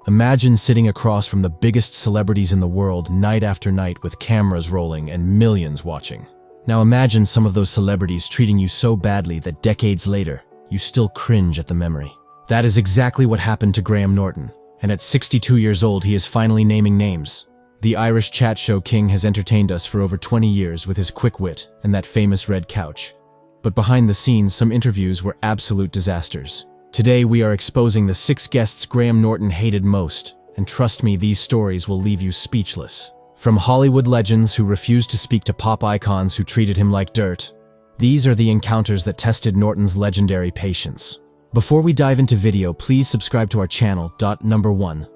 Imagine sitting across from the biggest celebrities in the world night after night with cameras rolling and millions watching. Now imagine some of those celebrities treating you so badly that decades later, you still cringe at the memory. That is exactly what happened to Graham Norton, and at 62 years old he is finally naming names. The Irish chat show king has entertained us for over 20 years with his quick wit and that famous red couch. But behind the scenes, some interviews were absolute disasters. Today we are exposing the 6 guests Graham Norton hated most, and trust me, these stories will leave you speechless. From Hollywood legends who refused to speak to pop icons who treated him like dirt, these are the encounters that tested Norton's legendary patience. Before we dive into video, please subscribe to our channel. Number 1.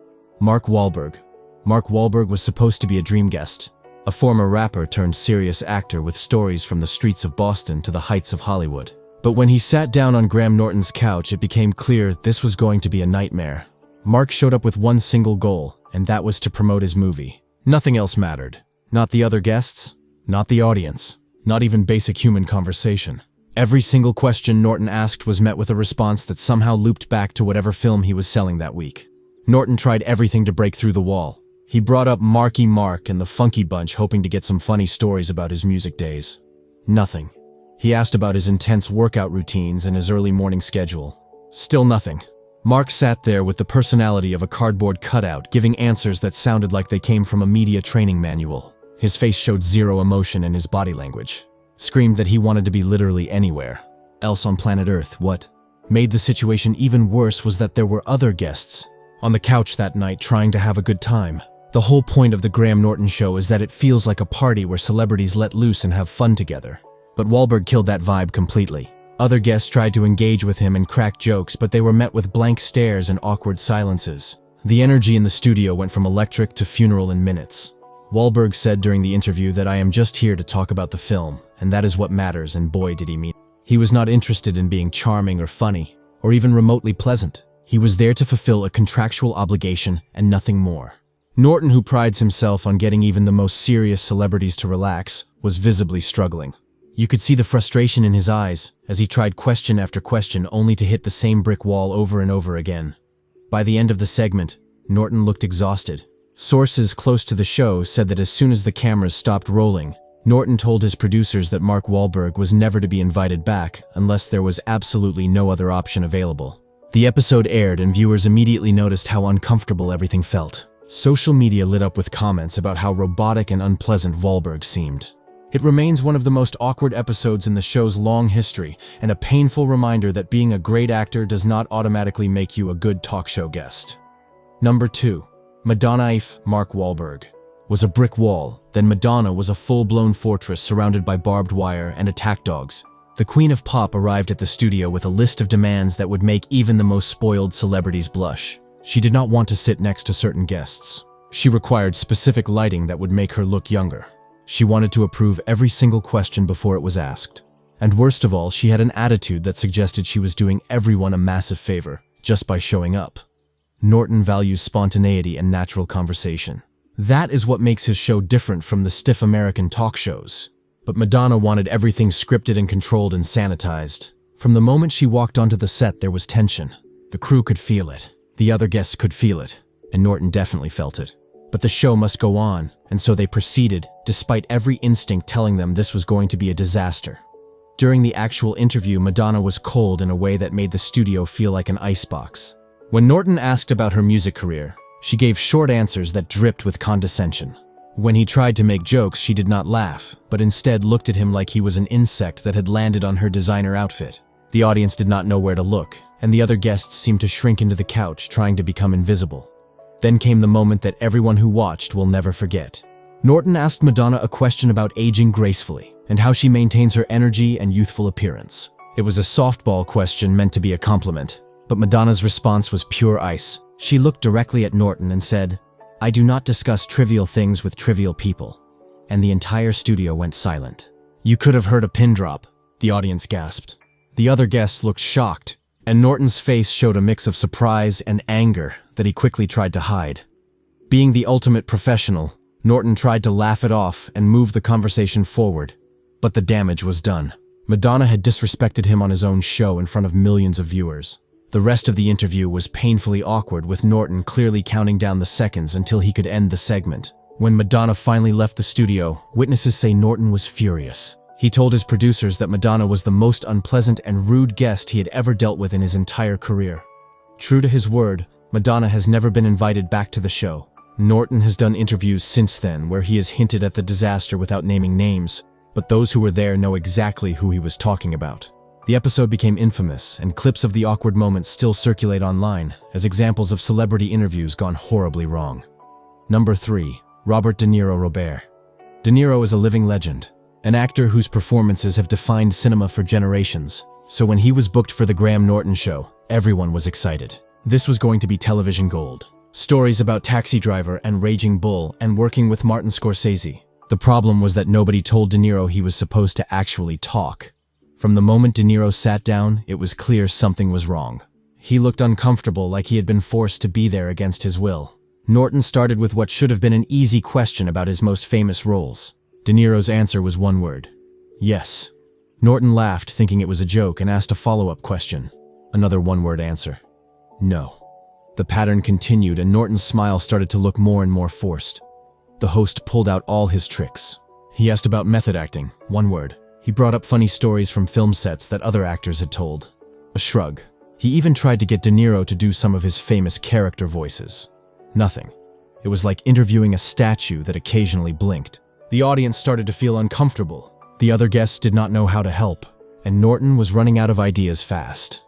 Mark Wahlberg. Mark Wahlberg was supposed to be a dream guest, a former rapper turned serious actor with stories from the streets of Boston to the heights of Hollywood. But when he sat down on Graham Norton's couch, it became clear this was going to be a nightmare. Mark showed up with one single goal, and that was to promote his movie. Nothing else mattered. Not the other guests, not the audience, not even basic human conversation. Every single question Norton asked was met with a response that somehow looped back to whatever film he was selling that week. Norton tried everything to break through the wall. He brought up Marky Mark and the Funky Bunch hoping to get some funny stories about his music days. Nothing. He asked about his intense workout routines and his early morning schedule. Still nothing. Mark sat there with the personality of a cardboard cutout, giving answers that sounded like they came from a media training manual. His face showed zero emotion in his body language. Screamed that he wanted to be literally anywhere else on planet Earth. What made the situation even worse was that there were other guests on the couch that night trying to have a good time. The whole point of the Graham Norton show is that it feels like a party where celebrities let loose and have fun together. But Wahlberg killed that vibe completely. Other guests tried to engage with him and crack jokes, but they were met with blank stares and awkward silences. The energy in the studio went from electric to funeral in minutes. Wahlberg said during the interview that I am just here to talk about the film, and that is what matters, and boy did he mean it. He was not interested in being charming or funny, or even remotely pleasant. He was there to fulfill a contractual obligation and nothing more. Norton, who prides himself on getting even the most serious celebrities to relax, was visibly struggling. You could see the frustration in his eyes as he tried question after question only to hit the same brick wall over and over again. By the end of the segment, Norton looked exhausted. Sources close to the show said that as soon as the cameras stopped rolling, Norton told his producers that Mark Wahlberg was never to be invited back unless there was absolutely no other option available. The episode aired and viewers immediately noticed how uncomfortable everything felt. Social media lit up with comments about how robotic and unpleasant Wahlberg seemed. It remains one of the most awkward episodes in the show's long history, and a painful reminder that being a great actor does not automatically make you a good talk show guest. Number 2. Madonna. If Mark Wahlberg was a brick wall, then Madonna was a full-blown fortress surrounded by barbed wire and attack dogs. The Queen of Pop arrived at the studio with a list of demands that would make even the most spoiled celebrities blush. She did not want to sit next to certain guests. She required specific lighting that would make her look younger. She wanted to approve every single question before it was asked. And worst of all, she had an attitude that suggested she was doing everyone a massive favor just by showing up. Norton values spontaneity and natural conversation. That is what makes his show different from the stiff American talk shows. But Madonna wanted everything scripted and controlled and sanitized. From the moment she walked onto the set, there was tension. The crew could feel it. The other guests could feel it. And Norton definitely felt it. But the show must go on, and so they proceeded, despite every instinct telling them this was going to be a disaster. During the actual interview, Madonna was cold in a way that made the studio feel like an icebox. When Norton asked about her music career, she gave short answers that dripped with condescension. When he tried to make jokes, she did not laugh, but instead looked at him like he was an insect that had landed on her designer outfit. The audience did not know where to look, and the other guests seemed to shrink into the couch, trying to become invisible. Then came the moment that everyone who watched will never forget. Norton asked Madonna a question about aging gracefully and how she maintains her energy and youthful appearance. It was a softball question meant to be a compliment, but Madonna's response was pure ice. She looked directly at Norton and said, "I do not discuss trivial things with trivial people." And the entire studio went silent. You could have heard a pin drop. The audience gasped. The other guests looked shocked, and Norton's face showed a mix of surprise and anger that he quickly tried to hide. Being the ultimate professional, Norton tried to laugh it off and move the conversation forward, but the damage was done. Madonna had disrespected him on his own show in front of millions of viewers. The rest of the interview was painfully awkward, with Norton clearly counting down the seconds until he could end the segment. When Madonna finally left the studio, witnesses say Norton was furious. He told his producers that Madonna was the most unpleasant and rude guest he had ever dealt with in his entire career. True to his word, Madonna has never been invited back to the show. Norton has done interviews since then where he has hinted at the disaster without naming names, but those who were there know exactly who he was talking about. The episode became infamous, and clips of the awkward moments still circulate online as examples of celebrity interviews gone horribly wrong. Number 3. Robert De Niro. Robert De Niro is a living legend, an actor whose performances have defined cinema for generations. So when he was booked for the Graham Norton show, everyone was excited. This was going to be television gold. Stories about Taxi Driver and Raging Bull and working with Martin Scorsese. The problem was that nobody told De Niro he was supposed to actually talk. From the moment De Niro sat down, it was clear something was wrong. He looked uncomfortable, like he had been forced to be there against his will. Norton started with what should have been an easy question about his most famous roles. De Niro's answer was one word: yes. Norton laughed, thinking it was a joke, and asked a follow-up question. Another one-word answer: no. The pattern continued, and Norton's smile started to look more and more forced. The host pulled out all his tricks. He asked about method acting, one word. He brought up funny stories from film sets that other actors had told. A shrug. He even tried to get De Niro to do some of his famous character voices. Nothing. It was like interviewing a statue that occasionally blinked. The audience started to feel uncomfortable. The other guests did not know how to help, and Norton was running out of ideas fast.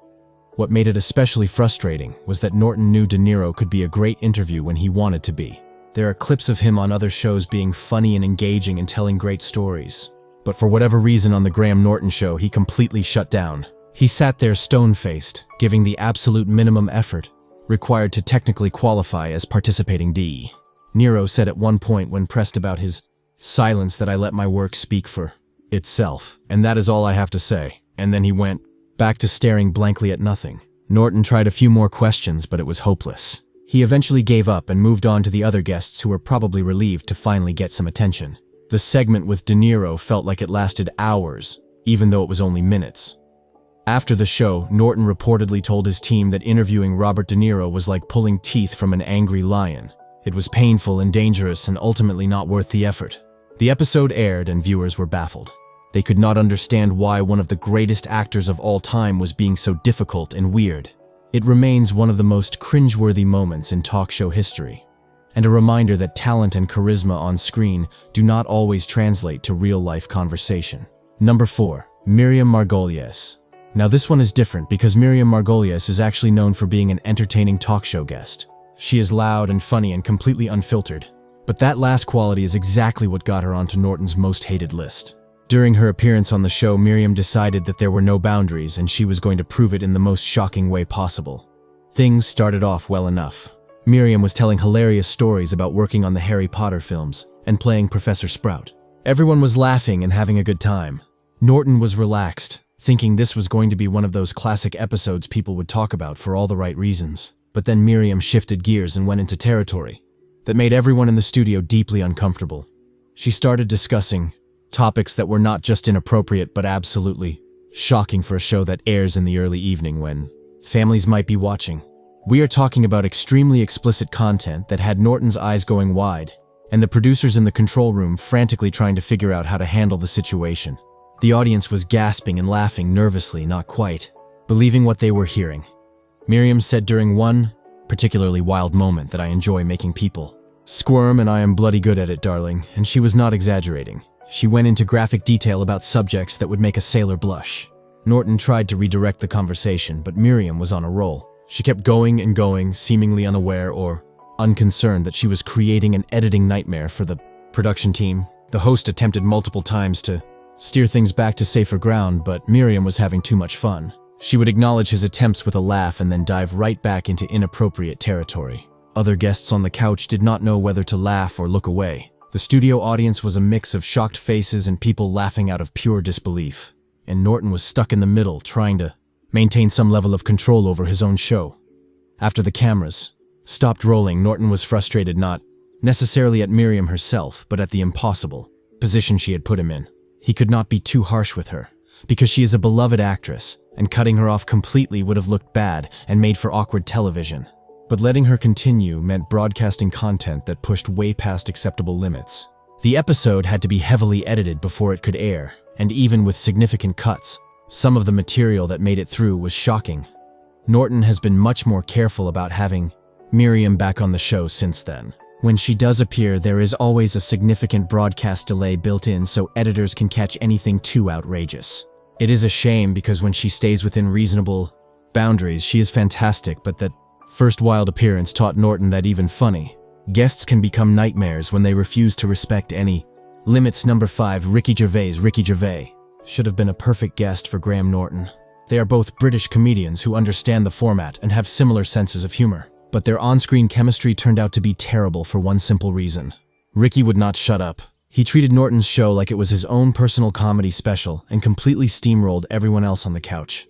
What made it especially frustrating was that Norton knew De Niro could be a great interview when he wanted to be. There are clips of him on other shows being funny and engaging and telling great stories. But for whatever reason on the Graham Norton show, he completely shut down. He sat there stone-faced, giving the absolute minimum effort required to technically qualify as participating D. Niro said at one point when pressed about his silence that I let my work speak for itself, and that is all I have to say. And then he went back to staring blankly at nothing. Norton tried a few more questions, but it was hopeless. He eventually gave up and moved on to the other guests, who were probably relieved to finally get some attention. The segment with De Niro felt like it lasted hours, even though it was only minutes. After the show, Norton reportedly told his team that interviewing Robert De Niro was like pulling teeth from an angry lion. It was painful and dangerous and ultimately not worth the effort. The episode aired and viewers were baffled. They could not understand why one of the greatest actors of all time was being so difficult and weird. It remains one of the most cringeworthy moments in talk show history, and a reminder that talent and charisma on screen do not always translate to real-life conversation. Number 4. Miriam Margolyes. Now this one is different because Miriam Margolyes is actually known for being an entertaining talk show guest. She is loud and funny and completely unfiltered. But that last quality is exactly what got her onto Norton's most hated list. During her appearance on the show, Miriam decided that there were no boundaries and she was going to prove it in the most shocking way possible. Things started off well enough. Miriam was telling hilarious stories about working on the Harry Potter films and playing Professor Sprout. Everyone was laughing and having a good time. Norton was relaxed, thinking this was going to be one of those classic episodes people would talk about for all the right reasons. But then Miriam shifted gears and went into territory that made everyone in the studio deeply uncomfortable. She started discussing topics that were not just inappropriate but absolutely shocking for a show that airs in the early evening when families might be watching. We are talking about extremely explicit content that had Norton's eyes going wide, and the producers in the control room frantically trying to figure out how to handle the situation. The audience was gasping and laughing nervously, not quite believing what they were hearing. Miriam said during one particularly wild moment that I enjoy making people squirm, and I am bloody good at it, darling, and she was not exaggerating. She went into graphic detail about subjects that would make a sailor blush. Norton tried to redirect the conversation, but Miriam was on a roll. She kept going and going, seemingly unaware or unconcerned that she was creating an editing nightmare for the production team. The host attempted multiple times to steer things back to safer ground, but Miriam was having too much fun. She would acknowledge his attempts with a laugh and then dive right back into inappropriate territory. Other guests on the couch did not know whether to laugh or look away. The studio audience was a mix of shocked faces and people laughing out of pure disbelief. And Norton was stuck in the middle, trying to maintain some level of control over his own show. After the cameras stopped rolling, Norton was frustrated not necessarily at Miriam herself, but at the impossible position she had put him in. He could not be too harsh with her, because she is a beloved actress, and cutting her off completely would have looked bad and made for awkward television. But letting her continue meant broadcasting content that pushed way past acceptable limits. The episode had to be heavily edited before it could air, and even with significant cuts, some of the material that made it through was shocking. Norton has been much more careful about having Miriam back on the show since then. When she does appear, there is always a significant broadcast delay built in so editors can catch anything too outrageous. It is a shame because when she stays within reasonable boundaries, she is fantastic, but that first wild appearance taught Norton that even funny guests can become nightmares when they refuse to respect any limits. Number 5. Ricky Gervais. Ricky Gervais should have been a perfect guest for Graham Norton. They are both British comedians who understand the format and have similar senses of humor. But their on-screen chemistry turned out to be terrible for one simple reason. Ricky would not shut up. He treated Norton's show like it was his own personal comedy special and completely steamrolled everyone else on the couch.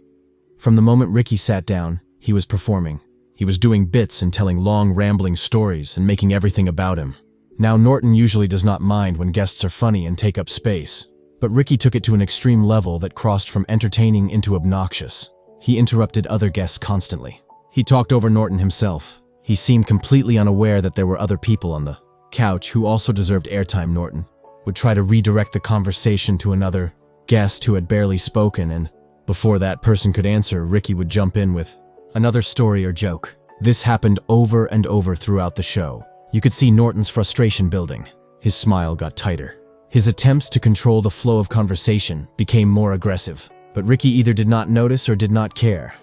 From the moment Ricky sat down, he was performing. He was doing bits and telling long, rambling stories and making everything about him. Now, Norton usually does not mind when guests are funny and take up space, but Ricky took it to an extreme level that crossed from entertaining into obnoxious. He interrupted other guests constantly. He talked over Norton himself. He seemed completely unaware that there were other people on the couch who also deserved airtime. Norton would try to redirect the conversation to another guest who had barely spoken, and before that person could answer, Ricky would jump in with another story or joke. This happened over and over throughout the show. You could see Norton's frustration building. His smile got tighter. His attempts to control the flow of conversation became more aggressive, but Ricky either did not notice or did not care.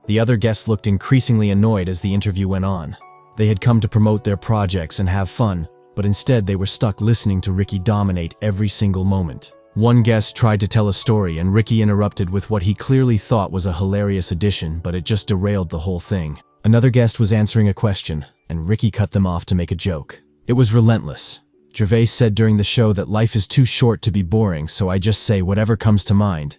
The other guests looked increasingly annoyed as the interview went on. They had come to promote their projects and have fun, but instead they were stuck listening to Ricky dominate every single moment. One guest tried to tell a story and Ricky interrupted with what he clearly thought was a hilarious addition, but it just derailed the whole thing. Another guest was answering a question, and Ricky cut them off to make a joke. It was relentless. Gervais said during the show that life is too short to be boring, so I just say whatever comes to mind.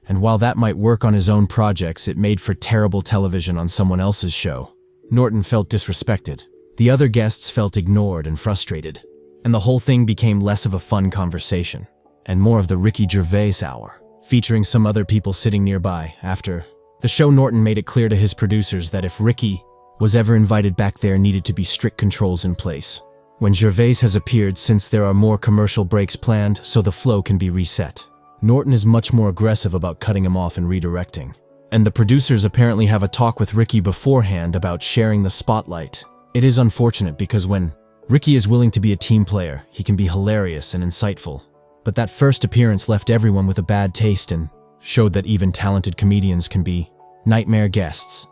And while that might work on his own projects, it made for terrible television on someone else's show. Norton felt disrespected. The other guests felt ignored and frustrated. And the whole thing became less of a fun conversation, and more of the Ricky Gervais hour, featuring some other people sitting nearby. After the show, Norton made it clear to his producers that if Ricky was ever invited back, there needed to be strict controls in place. When Gervais has appeared, since there are more commercial breaks planned so the flow can be reset. Norton is much more aggressive about cutting him off and redirecting. And the producers apparently have a talk with Ricky beforehand about sharing the spotlight. It is unfortunate because when Ricky is willing to be a team player, he can be hilarious and insightful. But that first appearance left everyone with a bad taste and showed that even talented comedians can be nightmare guests.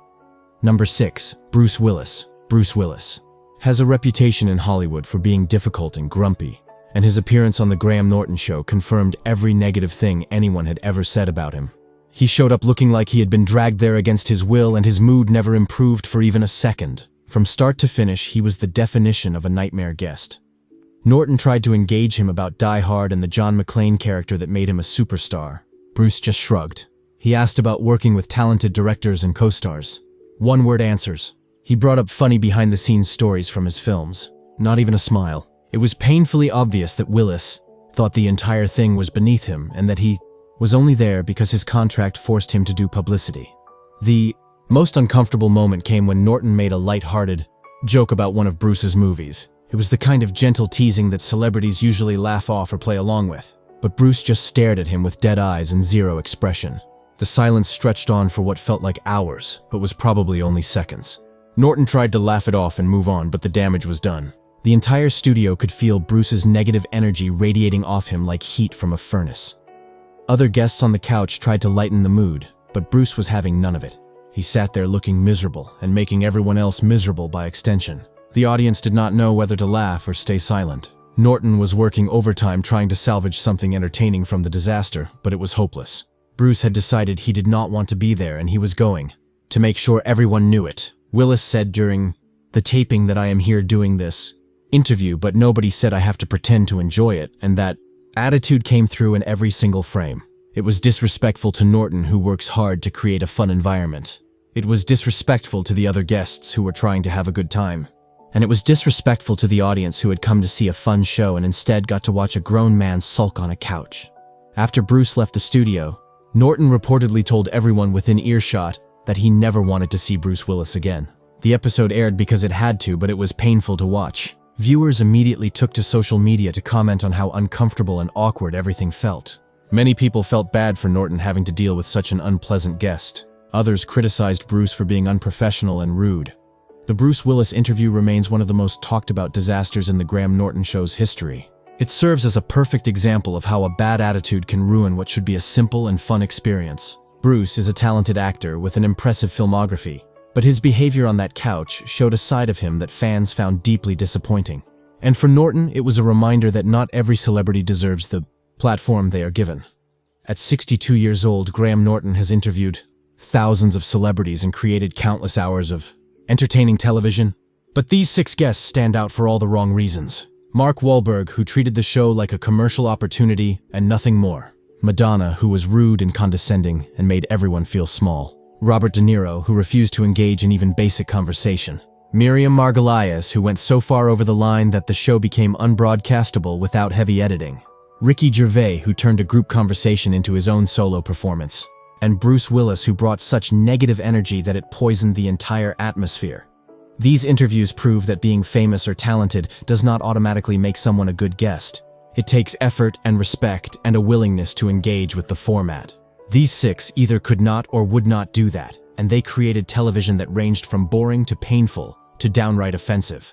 Number 6. Bruce Willis. Bruce Willis has a reputation in Hollywood for being difficult and grumpy, and his appearance on the Graham Norton show confirmed every negative thing anyone had ever said about him. He showed up looking like he had been dragged there against his will, and his mood never improved for even a second. From start to finish, he was the definition of a nightmare guest. Norton tried to engage him about Die Hard and the John McClane character that made him a superstar. Bruce just shrugged. He asked about working with talented directors and co-stars. One-word answers. He brought up funny behind-the-scenes stories from his films. Not even a smile. It was painfully obvious that Willis thought the entire thing was beneath him and that he was only there because his contract forced him to do publicity. The most uncomfortable moment came when Norton made a light-hearted joke about one of Bruce's movies. It was the kind of gentle teasing that celebrities usually laugh off or play along with. But Bruce just stared at him with dead eyes and zero expression. The silence stretched on for what felt like hours, but was probably only seconds. Norton tried to laugh it off and move on, but the damage was done. The entire studio could feel Bruce's negative energy radiating off him like heat from a furnace. Other guests on the couch tried to lighten the mood, but Bruce was having none of it. He sat there looking miserable and making everyone else miserable by extension. The audience did not know whether to laugh or stay silent. Norton was working overtime trying to salvage something entertaining from the disaster, but it was hopeless. Bruce had decided he did not want to be there, and he was going to make sure everyone knew it. Willis said during the taping that I am here doing this interview, but nobody said I have to pretend to enjoy it, and that attitude came through in every single frame. It was disrespectful to Norton, who works hard to create a fun environment. It was disrespectful to the other guests who were trying to have a good time. And it was disrespectful to the audience who had come to see a fun show and instead got to watch a grown man sulk on a couch. After Bruce left the studio, Norton reportedly told everyone within earshot that he never wanted to see Bruce Willis again. The episode aired because it had to, but it was painful to watch. Viewers immediately took to social media to comment on how uncomfortable and awkward everything felt. Many people felt bad for Norton having to deal with such an unpleasant guest. Others criticized Bruce for being unprofessional and rude. The Bruce Willis interview remains one of the most talked about disasters in the Graham Norton show's history. It serves as a perfect example of how a bad attitude can ruin what should be a simple and fun experience. Bruce is a talented actor with an impressive filmography, but his behavior on that couch showed a side of him that fans found deeply disappointing. And for Norton, it was a reminder that not every celebrity deserves the platform they are given. At 62 years old, Graham Norton has interviewed thousands of celebrities and created countless hours of entertaining television. But these 6 guests stand out for all the wrong reasons. Mark Wahlberg, who treated the show like a commercial opportunity and nothing more. Madonna, who was rude and condescending and made everyone feel small. Robert De Niro, who refused to engage in even basic conversation. Miriam Margolyes, who went so far over the line that the show became unbroadcastable without heavy editing. Gervais, who turned a group conversation into his own solo performance. And Bruce Willis, who brought such negative energy that it poisoned the entire atmosphere. These interviews prove that being famous or talented does not automatically make someone a good guest. It takes effort and respect and a willingness to engage with the format. These 6 either could not or would not do that, and they created television that ranged from boring to painful to downright offensive.